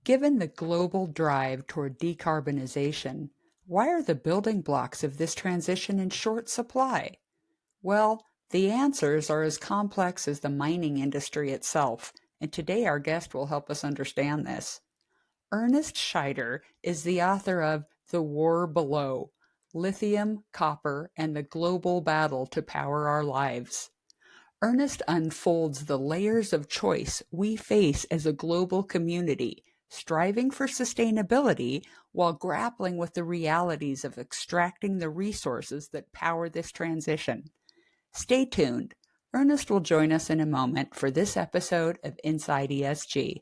Given the global drive toward decarbonization, why are the building blocks of this transition in short supply? Well, the answers are as complex as the mining industry itself, and today our guest will help us understand this. Ernest Scheyder is the author of The War Below: Lithium, Copper, and the Global Battle to Power Our Lives. Ernest unfolds the layers of choice we face as a global community, striving for sustainability while grappling with the realities of extracting the resources that power this transition. Stay tuned. Ernest will join us in a moment for this episode of Inside ESG.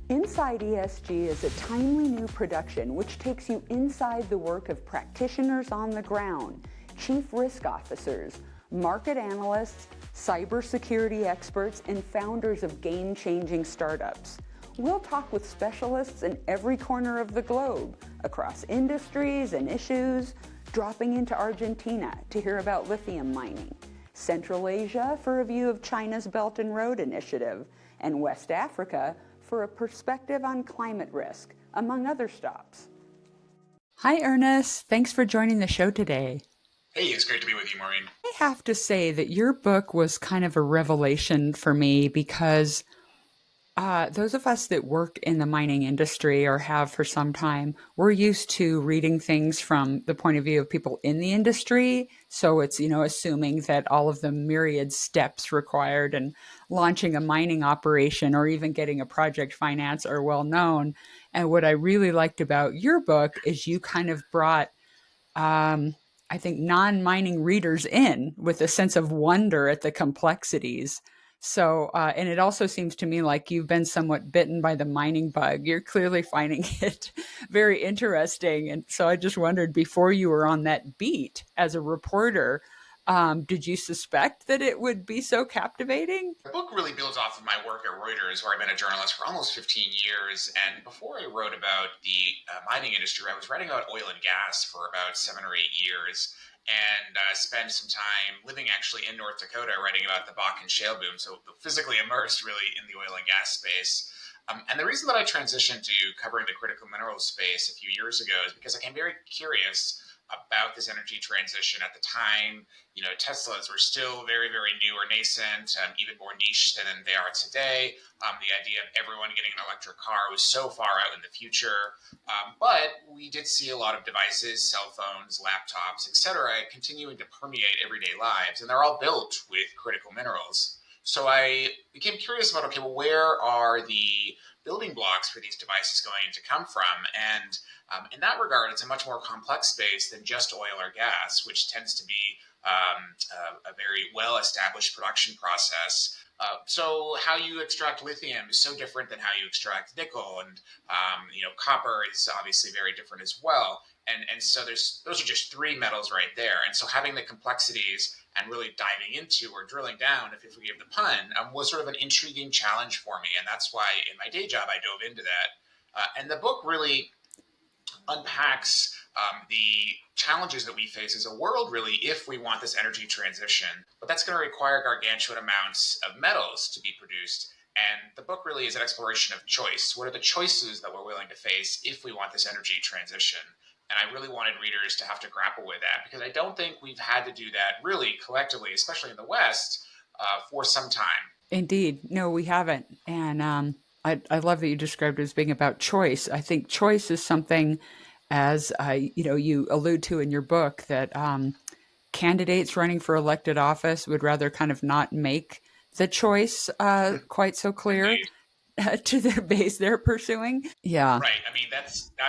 Inside ESG is a timely new production which takes you inside the work of practitioners on the ground, chief risk officers, market analysts, cybersecurity experts, and founders of game-changing startups. We'll talk with specialists in every corner of the globe, across industries and issues, dropping into Argentina to hear about lithium mining, Central Asia for a view of China's Belt and Road Initiative, and West Africa for a perspective on climate risk, among other stops. Hi, Ernest. Thanks for joining the show today. Hey, it's great to be with you, Maureen. I have to say that your book was kind of a revelation for me because those of us that work in the mining industry or have for some time, we're used to reading things from the point of view of people in the industry. So it's, assuming that all of the myriad steps required in launching a mining operation or even getting a project finance are well known. And what I really liked about your book is you kind of brought, I think, non-mining readers in with a sense of wonder at the complexities. So, and it also seems to me like you've been somewhat bitten by the mining bug. You're clearly finding it very interesting. And so I just wondered, before you were on that beat as a reporter, did you suspect that it would be so captivating? The book really builds off of my work at Reuters, where I've been a journalist for almost 15 years. And before I wrote about the mining industry, I was writing about oil and gas for about 7 or 8 years, and spent some time living actually in North Dakota writing about the Bakken shale boom. So physically immersed really in the oil and gas space. And the reason that I transitioned to covering the critical minerals space a few years ago is because I became very curious about this energy transition. At the time, Teslas were still very, very new or nascent, even more niche than they are today. The idea of everyone getting an electric car was so far out in the future. But we did see a lot of devices, cell phones, laptops, etc., continuing to permeate everyday lives, and they're all built with critical minerals. So I became curious about, okay, well, where are the building blocks for these devices going to come from? And in that regard, it's a much more complex space than just oil or gas, which tends to be a very well-established production process. So how you extract lithium is so different than how you extract nickel, and copper is obviously very different as well. And so those are just three metals right there. And so having the complexities and really diving into or drilling down, if you forgive the pun, was sort of an intriguing challenge for me. And that's why in my day job I dove into that. And the book really unpacks the challenges that we face as a world, really, if we want this energy transition. But that's going to require gargantuan amounts of metals to be produced. And the book really is an exploration of choice. What are the choices that we're willing to face if we want this energy transition? And I really wanted readers to have to grapple with that, because I don't think we've had to do that really collectively, especially in the West, for some time. Indeed. No, we haven't. And I love that you described it as being about choice. I think choice is something, as you allude to in your book, that candidates running for elected office would rather kind of not make the choice quite so clear. Indeed. To the base they're pursuing. Yeah. Right. I mean, that's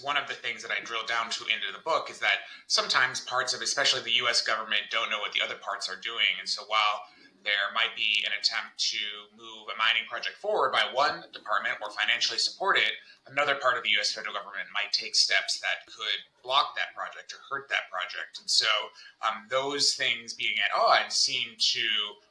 one of the things that I drill down to into the book, is that sometimes parts of, especially the U.S. government, don't know what the other parts are doing. And so while there might be an attempt to move a mining project forward by one department or financially support it, another part of the U.S. federal government might take steps that could block that project or hurt that project. And so those things being at odds seem to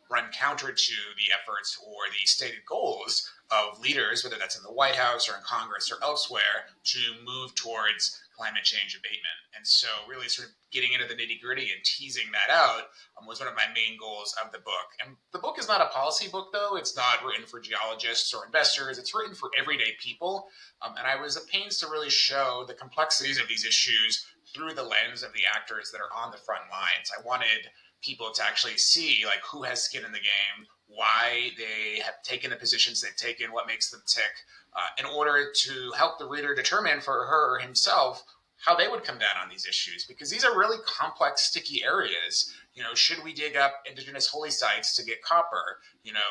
run counter to the efforts or the stated goals of leaders, whether that's in the White House or in Congress or elsewhere, to move towards climate change abatement. And so, really, sort of getting into the nitty gritty and teasing that out was one of my main goals of the book. And the book is not a policy book, though. It's not written for geologists or investors. It's written for everyday people. And I was at pains to really show the complexities of these issues through the lens of the actors that are on the front lines. I wanted people to actually see like who has skin in the game, why they have taken the positions they've taken, what makes them tick, in order to help the reader determine for her or himself how they would come down on these issues, because these are really complex, sticky areas. Should we dig up indigenous holy sites to get copper?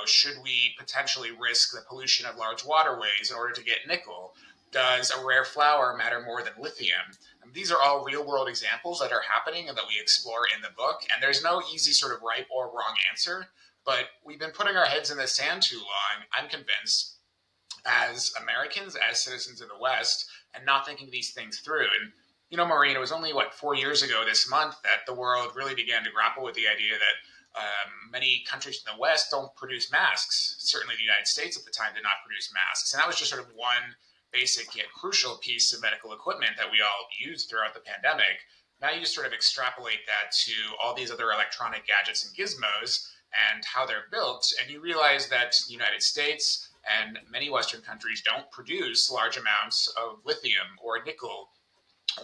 Should we potentially risk the pollution of large waterways in order to get nickel? Does a rare flower matter more than lithium? And these are all real world examples that are happening and that we explore in the book. And there's no easy sort of right or wrong answer, but we've been putting our heads in the sand too long, I'm convinced, as Americans, as citizens of the West, and not thinking these things through. And, Maureen, it was only, 4 years ago this month that the world really began to grapple with the idea that many countries in the West don't produce masks. Certainly the United States at the time did not produce masks. And that was just sort of one basic yet crucial piece of medical equipment that we all used throughout the pandemic. Now you just sort of extrapolate that to all these other electronic gadgets and gizmos and how they're built, and you realize that the United States and many Western countries don't produce large amounts of lithium or nickel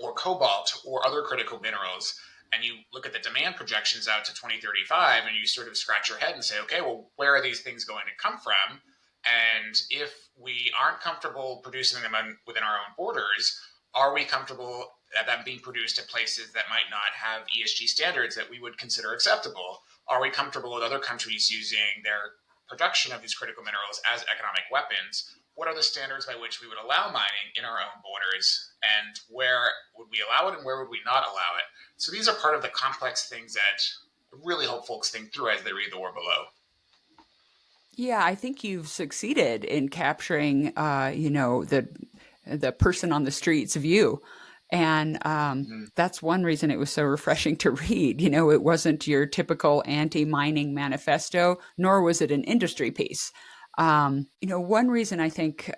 or cobalt or other critical minerals. And you look at the demand projections out to 2035 and you sort of scratch your head and say, okay, well, where are these things going to come from? And if we aren't comfortable producing them within our own borders, are we comfortable at them being produced at places that might not have ESG standards that we would consider acceptable? Are we comfortable with other countries using their production of these critical minerals as economic weapons? What are the standards by which we would allow mining in our own borders? And where would we allow it and where would we not allow it? So these are part of the complex things that I really hope folks think through as they read The War Below. Yeah, I think you've succeeded in capturing, the person on the street's view, and Mm-hmm. that's one reason it was so refreshing to read. It wasn't your typical anti-mining manifesto, nor was it an industry piece. One reason I think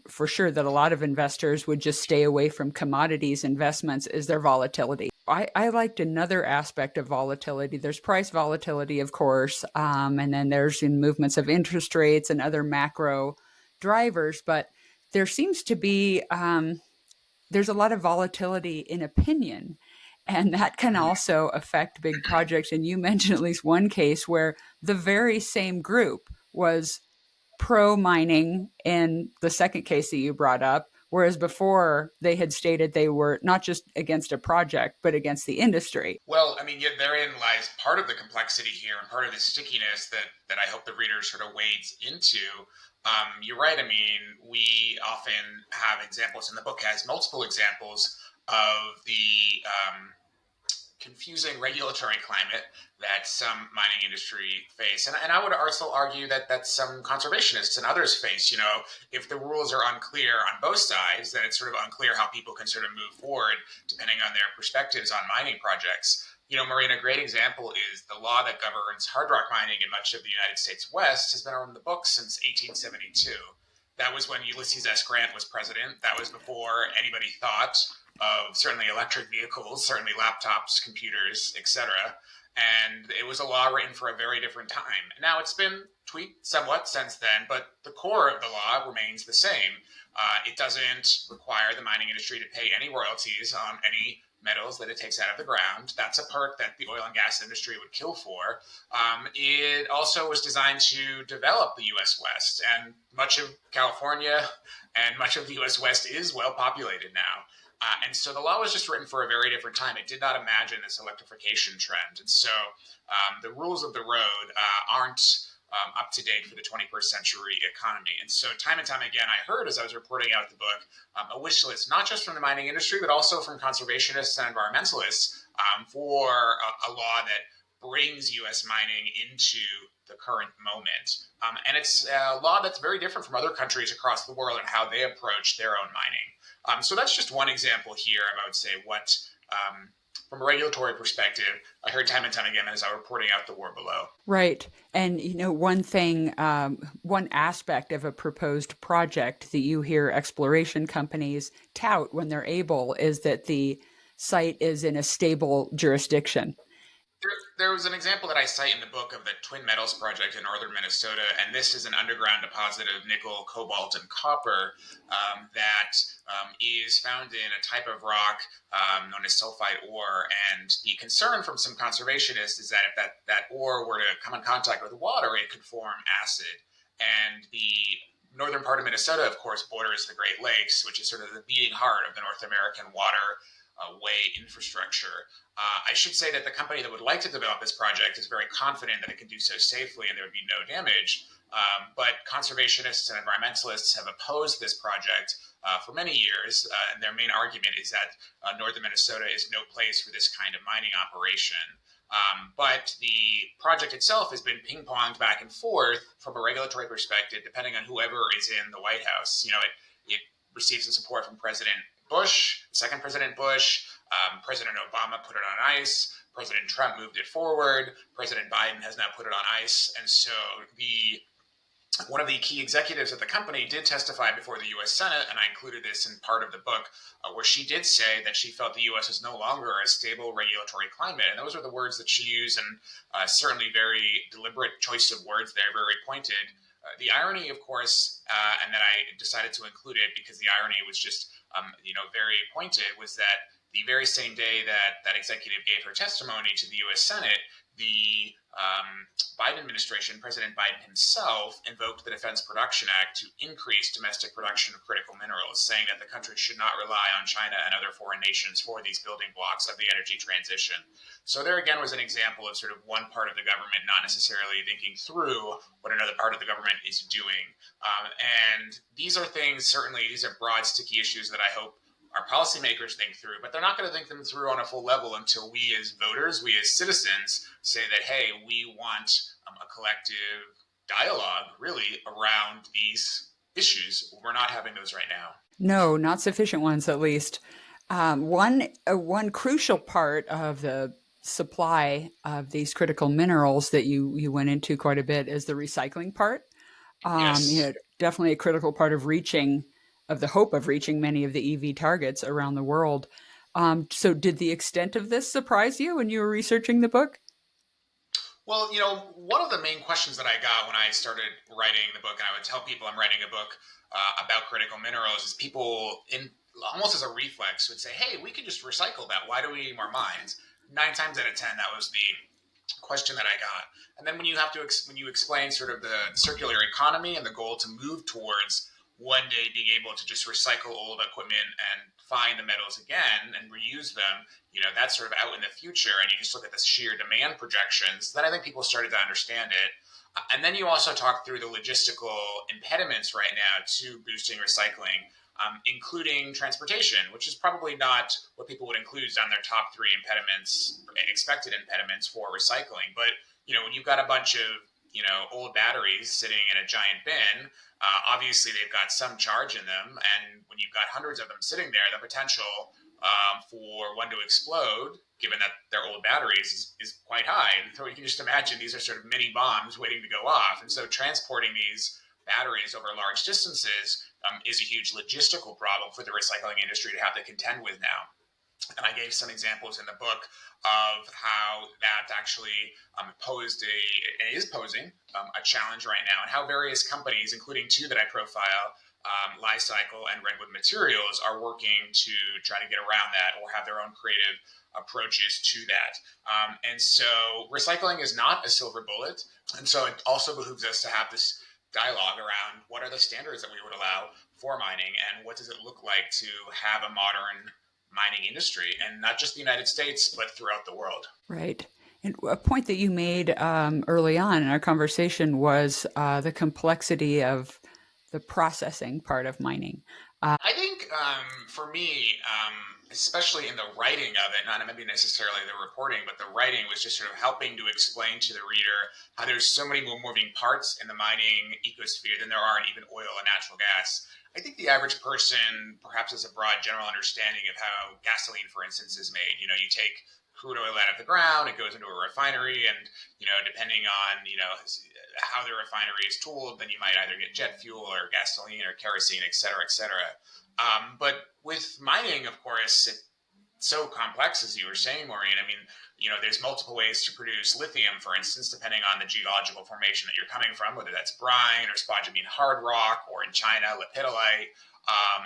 for sure that a lot of investors would just stay away from commodities investments is their volatility. I liked another aspect of volatility. There's price volatility, of course, and then there's in movements of interest rates and other macro drivers. But there seems to be there's a lot of volatility in opinion, and that can also affect big projects. And you mentioned at least one case where the very same group was pro mining in the second case that you brought up, whereas before they had stated they were not just against a project, but against the industry. Well, I mean, yet therein lies part of the complexity here and part of the stickiness that I hope the reader sort of wades into. You're right. I mean, we often have examples, and the book has multiple examples of the confusing regulatory climate that some mining industry face. And I would also argue that some conservationists and others face. If the rules are unclear on both sides, then it's sort of unclear how people can sort of move forward depending on their perspectives on mining projects. Maureen, a great example is the law that governs hard rock mining in much of the United States West has been on the books since 1872. That was when Ulysses S. Grant was president. That was before anybody thought of certainly electric vehicles, certainly laptops, computers, etc. And it was a law written for a very different time. Now it's been tweaked somewhat since then, but the core of the law remains the same. It doesn't require the mining industry to pay any royalties on any metals that it takes out of the ground. That's a perk that the oil and gas industry would kill for. It also was designed to develop the U.S. West, and much of California and much of the U.S. West is well populated now. And so the law was just written for a very different time. It did not imagine this electrification trend. And so the rules of the road aren't up to date for the 21st century economy. And so time and time again, I heard as I was reporting out the book, a wish list, not just from the mining industry, but also from conservationists and environmentalists for a law that brings U.S. mining into the current moment. And it's a law that's very different from other countries across the world and how they approach their own mining. So that's just one example here of, I would say, what From a regulatory perspective, I heard time and time again as I was reporting out the war below. Right. And, one thing, one aspect of a proposed project that you hear exploration companies tout when they're able is that the site is in a stable jurisdiction. There was an example that I cite in the book of the Twin Metals Project in northern Minnesota, and this is an underground deposit of nickel, cobalt, and copper that is found in a type of rock known as sulfide ore. And the concern from some conservationists is that if that ore were to come in contact with water, it could form acid. And the northern part of Minnesota, of course, borders the Great Lakes, which is sort of the beating heart of the North American water way infrastructure. I should say that the company that would like to develop this project is very confident that it can do so safely and there would be no damage. But conservationists and environmentalists have opposed this project for many years, and their main argument is that northern Minnesota is no place for this kind of mining operation. But the project itself has been ping ponged back and forth from a regulatory perspective, depending on whoever is in the White House. It received some support from President Bush, second President Bush. President Obama put it on ice. President Trump moved it forward. President Biden has now put it on ice. And so the one of the key executives of the company did testify before the U.S. Senate, and I included this in part of the book, where she did say that she felt the U.S. is no longer a stable regulatory climate. And those are the words that she used, and certainly very deliberate choice of words there, very pointed. The irony, of course, and that I decided to include it because the irony was just, very pointed, was that the very same day that that executive gave her testimony to the U.S. Senate, the Biden administration, President Biden himself, invoked the Defense Production Act to increase domestic production of critical minerals, saying that the country should not rely on China and other foreign nations for these building blocks of the energy transition. So there again was an example of sort of one part of the government not necessarily thinking through what another part of the government is doing. And these are things, certainly, these are broad, sticky issues that I hope our policymakers think through, but they're not going to think them through on a full level until we as voters, we as citizens say that, hey, we want a collective dialogue really around these issues. We're not having those right now. No, not sufficient ones, at least. One crucial part of the supply of these critical minerals that you went into quite a bit is the recycling part. Yes. Definitely a critical part of of the hope of reaching many of the EV targets around the world. So, did the extent of this surprise you when you were researching the book? Well, one of the main questions that I got when I started writing the book, and I would tell people I'm writing a book about critical minerals, is people, in almost as a reflex, would say, "Hey, we can just recycle that. Why do we need more mines?" 9 times out of 10, that was the question that I got. And then when you have to when you explain sort of the circular economy and the goal to move towards one day being able to just recycle old equipment and find the metals again and reuse them, that's sort of out in the future. And you just look at the sheer demand projections, then I think people started to understand it. And then you also talk through the logistical impediments right now to boosting recycling, including transportation, which is probably not what people would include on their top three impediments, expected impediments for recycling. But when you've got a bunch of old batteries sitting in a giant bin, obviously they've got some charge in them, and when you've got hundreds of them sitting there, the potential for one to explode, given that they're old batteries, is quite high. And so you can just imagine these are sort of mini bombs waiting to go off. And so transporting these batteries over large distances is a huge logistical problem for the recycling industry to have to contend with now. And I gave some examples in the book of how that actually posed and is posing a challenge right now, and how various companies, including two that I profile, Li-Cycle and Redwood Materials, are working to try to get around that or have their own creative approaches to that. And so recycling is not a silver bullet. And so it also behooves us to have this dialogue around what are the standards that we would allow for mining, and what does it look like to have a modern mining industry, and not just the United States, but throughout the world. Right. And a point that you made early on in our conversation was the complexity of the processing part of mining. I think for me, especially in the writing of it, not maybe necessarily the reporting, but the writing was just sort of helping to explain to the reader how there's so many more moving parts in the mining ecosphere than there are in even oil and natural gas. I think the average person perhaps has a broad general understanding of how gasoline, for instance, is made. You take crude oil out of the ground, it goes into a refinery, and depending on how the refinery is tooled, then you might either get jet fuel or gasoline or kerosene, et cetera, et cetera. But with mining, of course, so complex, as you were saying, Maureen. I mean, there's multiple ways to produce lithium, for instance, depending on the geological formation that you're coming from, whether that's brine or spodumene hard rock, or in China, lepidolite,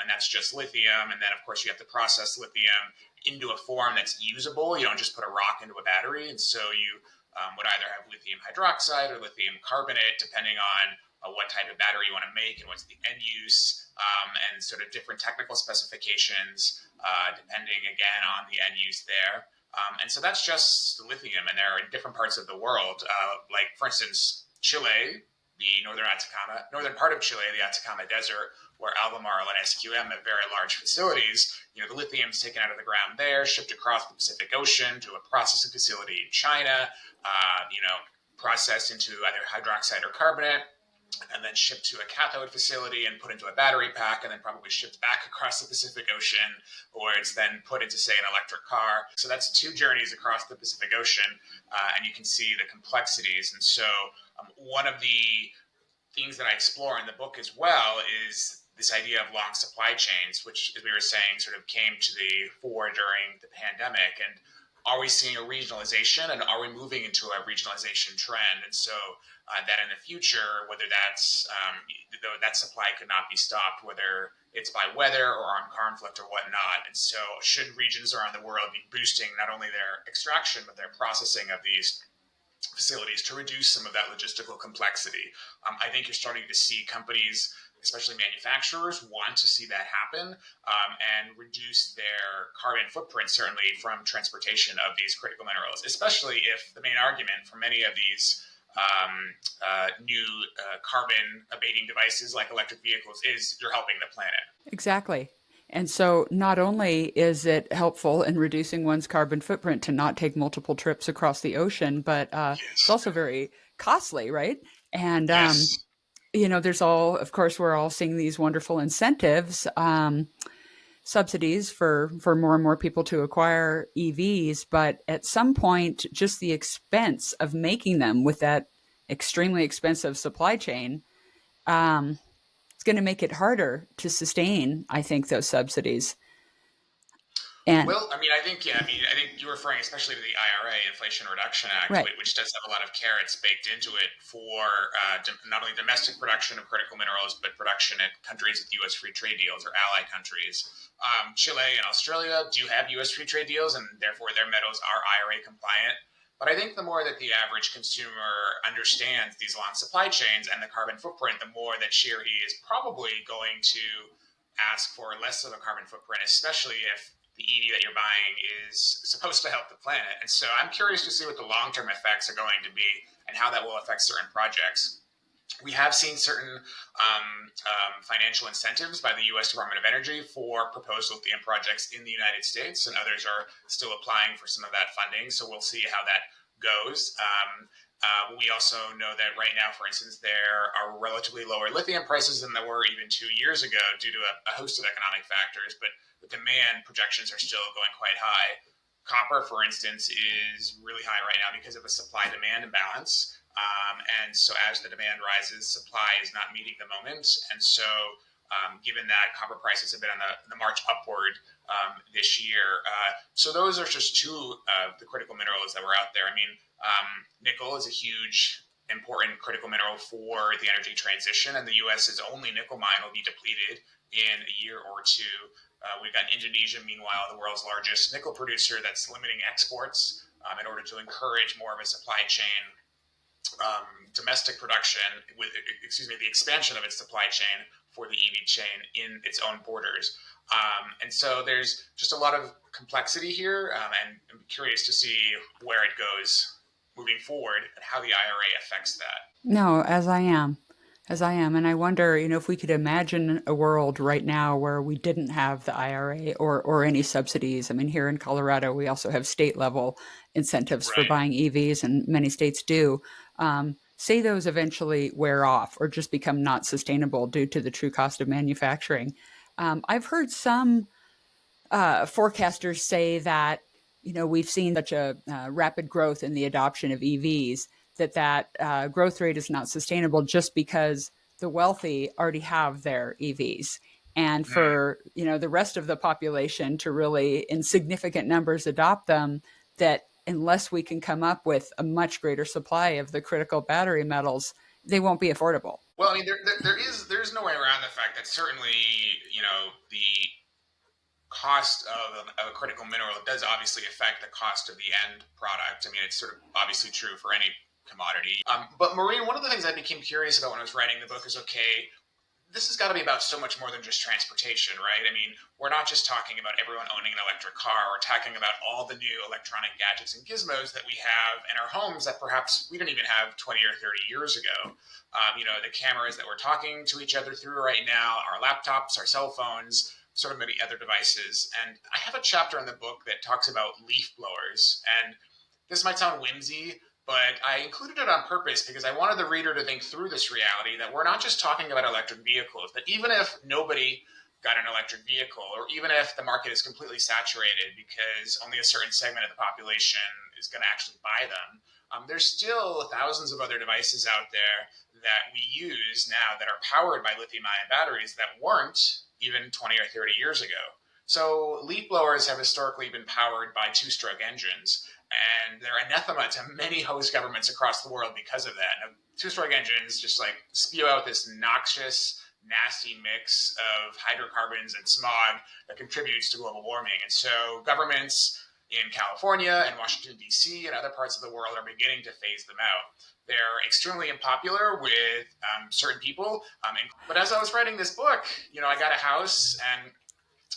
and that's just lithium. And then, of course, you have to process lithium into a form that's usable. You don't just put a rock into a battery. And so you would either have lithium hydroxide or lithium carbonate, depending on what type of battery you want to make and what's the end use, and sort of different technical specifications depending again on the end use there. And so that's just lithium, and there are in different parts of the world, like for instance, Chile, the northern part of Chile, the Atacama Desert, where Albemarle and SQM have very large facilities. The lithium is taken out of the ground there, shipped across the Pacific Ocean to a processing facility in China, processed into either hydroxide or carbonate, and then shipped to a cathode facility and put into a battery pack, and then probably shipped back across the Pacific Ocean, or it's then put into, say, an electric car. So that's two journeys across the Pacific Ocean, and you can see the complexities. And so one of the things that I explore in the book as well is this idea of long supply chains, which, as we were saying, sort of came to the fore during the pandemic. And are we seeing a regionalization, and are we moving into a regionalization trend? And so that in the future, whether that's that supply could not be stopped, whether it's by weather or armed conflict or whatnot. And so should regions around the world be boosting not only their extraction, but their processing of these facilities to reduce some of that logistical complexity? I think you're starting to see companies, especially manufacturers, want to see that happen, and reduce their carbon footprint, certainly from transportation of these critical minerals, especially if the main argument for many of these new carbon abating devices like electric vehicles is you're helping the planet. Exactly. And so not only is it helpful in reducing one's carbon footprint to not take multiple trips across the ocean, but it's Yes. also very costly, right? And, Yes. there's of course, we're all seeing these wonderful incentives, subsidies for more and more people to acquire EVs. But at some point, just the expense of making them with that extremely expensive supply chain, um, it's going to make it harder to sustain, I think, those subsidies. And Well, I mean, I think you're referring especially to the IRA, Inflation Reduction Act, right, which does have a lot of carrots baked into it for not only domestic production of critical minerals, but production in countries with U.S. free trade deals or ally countries. Chile and Australia do have U.S. free trade deals, and therefore their metals are IRA compliant. But I think the more that the average consumer understands these long supply chains and the carbon footprint, the more that she or he is probably going to ask for less of a carbon footprint, especially if the EV that you're buying is supposed to help the planet. And so I'm curious to see what the long term effects are going to be and how that will affect certain projects. We have seen certain financial incentives by the U.S. Department of Energy for proposed lithium projects in the United States, and others are still applying for some of that funding. So we'll see how that goes. We also know that right now, for instance, there are relatively lower lithium prices than there were even 2 years ago due to a host of economic factors, but the demand projections are still going quite high. Copper, for instance, is really high right now because of a supply demand imbalance. And so as the demand rises, supply is not meeting the moment. And so given that copper prices have been on the march upward this year. So those are just two of the critical minerals that were out there. I mean, nickel is a huge important critical mineral for the energy transition, and the U.S.'s only nickel mine will be depleted in a year or two. We've got Indonesia, meanwhile, the world's largest nickel producer, that's limiting exports in order to encourage more of a supply chain domestic production with, excuse me, the expansion of its supply chain for the EV chain in its own borders. And so there's just a lot of complexity here, and I'm curious to see where it goes moving forward and how the IRA affects that. no, as I am, and I wonder, if we could imagine a world right now where we didn't have the IRA or any subsidies. I mean, here in Colorado, we also have state level incentives for Right. buying EVs, and many states do. say those eventually wear off or just become not sustainable due to the true cost of manufacturing. I've heard some forecasters say that we've seen such a rapid growth in the adoption of EVs that growth rate is not sustainable just because the wealthy already have their EVs, and Hmm. for the rest of the population to really in significant numbers adopt them, that unless we can come up with a much greater supply of the critical battery metals, they won't be affordable. Well, I mean, there's no way around the fact that certainly, the cost of a critical mineral does obviously affect the cost of the end product. I mean, it's sort of obviously true for any commodity. But Maureen, one of the things I became curious about when I was writing the book is, okay, this has got to be about so much more than just transportation, right? I mean, we're not just talking about everyone owning an electric car. We're talking about all the new electronic gadgets and gizmos that we have in our homes that perhaps we didn't even have 20 or 30 years ago. The cameras that we're talking to each other through right now, our laptops, our cell phones, sort of many other devices. And I have a chapter in the book that talks about leaf blowers. And this might sound whimsy, but I included it on purpose because I wanted the reader to think through this reality that we're not just talking about electric vehicles, that even if nobody got an electric vehicle, or even if the market is completely saturated because only a certain segment of the population is going to actually buy them, there's still thousands of other devices out there that we use now that are powered by lithium ion batteries that weren't even 20 or 30 years ago. So leaf blowers have historically been powered by two-stroke engines, and they're anathema to many host governments across the world because of that. Now, two-stroke engines just like spew out this noxious, nasty mix of hydrocarbons and smog that contributes to global warming. And so governments in California and Washington, D.C., and other parts of the world are beginning to phase them out. They're extremely unpopular with certain people. But as I was writing this book, I got a house and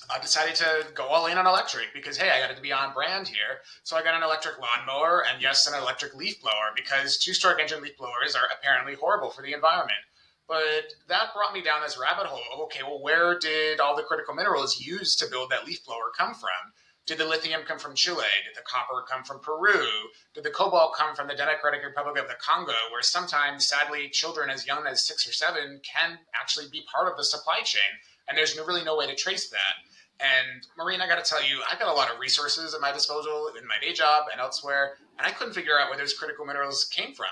I decided to go all in on electric because, hey, I got to be on brand here. So I got an electric lawnmower and, yes, an electric leaf blower because two-stroke engine leaf blowers are apparently horrible for the environment. But that brought me down this rabbit hole of, okay, well, where did all the critical minerals used to build that leaf blower come from? Did the lithium come from Chile? Did the copper come from Peru? Did the cobalt come from the Democratic Republic of the Congo, where sometimes, sadly, children as young as 6 or 7 can actually be part of the supply chain? And there's really no way to trace that. And Maureen, I got to tell you, I've got a lot of resources at my disposal in my day job and elsewhere, and I couldn't figure out where those critical minerals came from.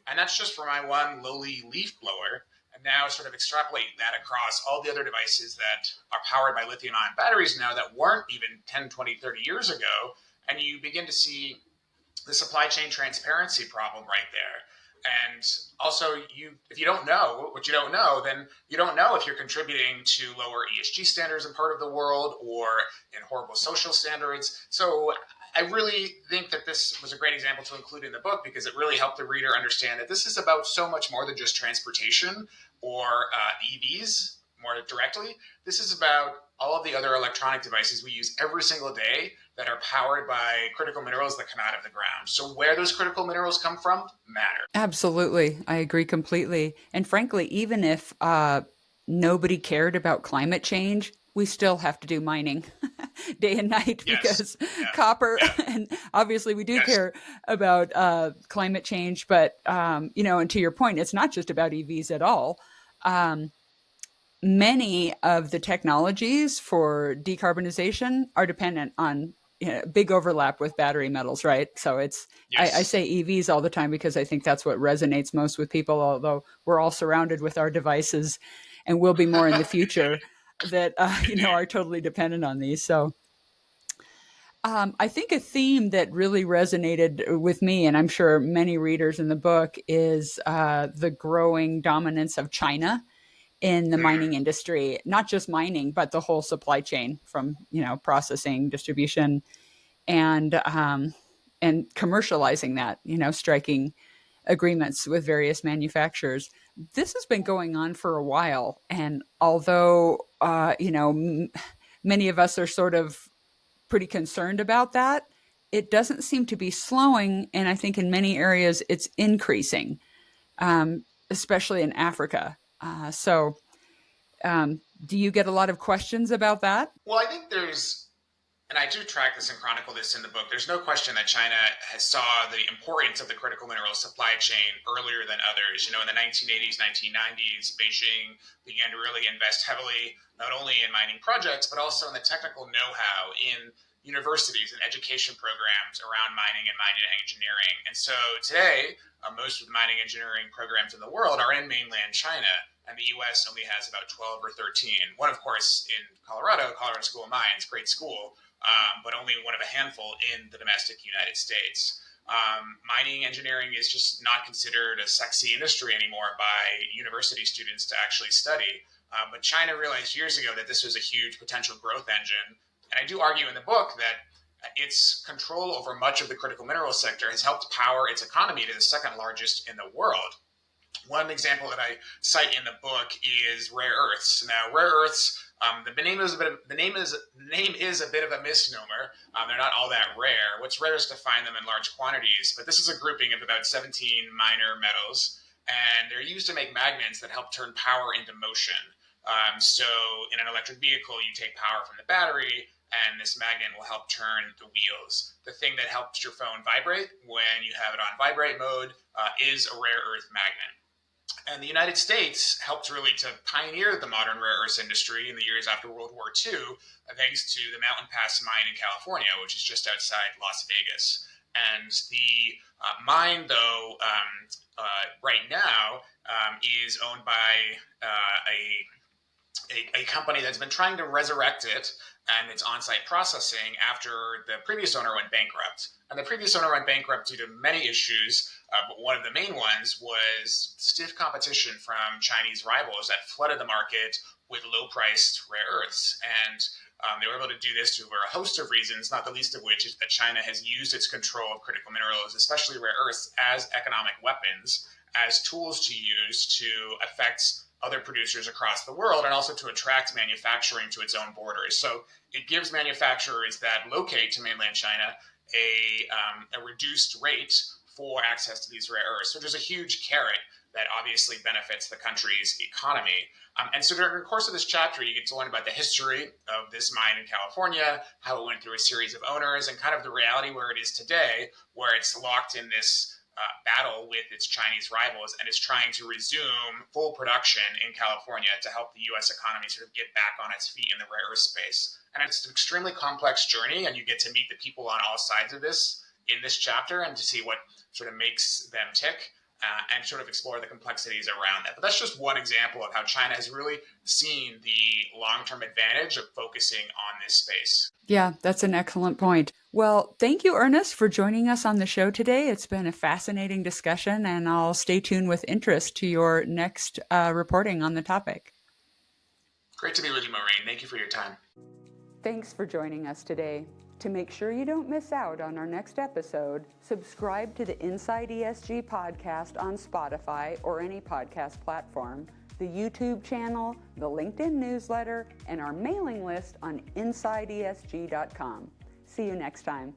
And that's just for my one lowly leaf blower. And now sort of extrapolate that across all the other devices that are powered by lithium ion batteries now that weren't even 10, 20, 30 years ago. And you begin to see the supply chain transparency problem right there. And also, if you don't know what you don't know, then you don't know if you're contributing to lower ESG standards in part of the world or in horrible social standards. So I really think that this was a great example to include in the book because it really helped the reader understand that this is about so much more than just transportation or EVs more directly. This is about all of the other electronic devices we use every single day that are powered by critical minerals that come out of the ground. So where those critical minerals come from matter. Absolutely. I agree completely. And frankly, even if nobody cared about climate change, we still have to do mining day and night Yes. because Yeah. copper, Yeah. and obviously we do Yes. care about climate change. But, and to your point, it's not just about EVs at all. Um, Many of the technologies for decarbonization are dependent on big overlap with battery metals, right? So I Yes. say EVs all the time because I think that's what resonates most with people, although we're all surrounded with our devices and will be more in the future that, Indeed. are totally dependent on these. So I think a theme that really resonated with me, and I'm sure many readers in the book, is the growing dominance of China in the Hmm. mining industry, not just mining, but the whole supply chain from processing, distribution, and commercializing that. Striking agreements with various manufacturers. This has been going on for a while, and although many of us are sort of pretty concerned about that, it doesn't seem to be slowing, and I think in many areas it's increasing, especially in Africa. Do you get a lot of questions about that? Well, I think there's And I do track this and chronicle this in the book. There's no question that China has saw the importance of the critical mineral supply chain earlier than others. In the 1980s, 1990s, Beijing began to really invest heavily, not only in mining projects, but also in the technical know-how in universities and education programs around mining and mining engineering. And so today, most of the mining engineering programs in the world are in mainland China, and the US only has about 12 or 13. One, of course, in Colorado School of Mines, great school, but only one of a handful in the domestic United States. Mining engineering is just not considered a sexy industry anymore by university students to actually study. But China realized years ago that this was a huge potential growth engine. And I do argue in the book that its control over much of the critical mineral sector has helped power its economy to the second largest in the world. One example that I cite in the book is rare earths. Now, rare earths, the name is a bit of a misnomer. They're not all that rare. What's rare is to find them in large quantities, but this is a grouping of about 17 minor metals, and they're used to make magnets that help turn power into motion. So, in an electric vehicle, you take power from the battery, and this magnet will help turn the wheels. The thing that helps your phone vibrate when you have it on vibrate mode is a rare earth magnet. And the United States helped really to pioneer the modern rare earths industry in the years after World War II, thanks to the Mountain Pass mine in California, which is just outside Las Vegas. And the mine, though, right now is owned by a company that's been trying to resurrect it and its on-site processing after the previous owner went bankrupt. And the previous owner went bankrupt due to many issues, but one of the main ones was stiff competition from Chinese rivals that flooded the market with low-priced rare earths. And they were able to do this for a host of reasons, not the least of which is that China has used its control of critical minerals, especially rare earths, as economic weapons, as tools to use to affect other producers across the world, and also to attract manufacturing to its own borders. So it gives manufacturers that locate to mainland China a reduced rate for access to these rare earths, which is a huge carrot that obviously benefits the country's economy. And so during the course of this chapter, you get to learn about the history of this mine in California, how it went through a series of owners, and kind of the reality where it is today, where it's locked in this battle with its Chinese rivals and is trying to resume full production in California to help the U.S. economy sort of get back on its feet in the rare earth space. And it's an extremely complex journey, and you get to meet the people on all sides of this in this chapter and to see what sort of makes them tick. And sort of explore the complexities around that. But that's just one example of how China has really seen the long-term advantage of focusing on this space. Yeah, that's an excellent point. Well, thank you, Ernest, for joining us on the show today. It's been a fascinating discussion, and I'll stay tuned with interest to your next reporting on the topic. Great to be with you, Maureen. Thank you for your time. Thanks for joining us today. To make sure you don't miss out on our next episode, subscribe to the Inside ESG podcast on Spotify or any podcast platform, the YouTube channel, the LinkedIn newsletter, and our mailing list on InsideESG.com. See you next time.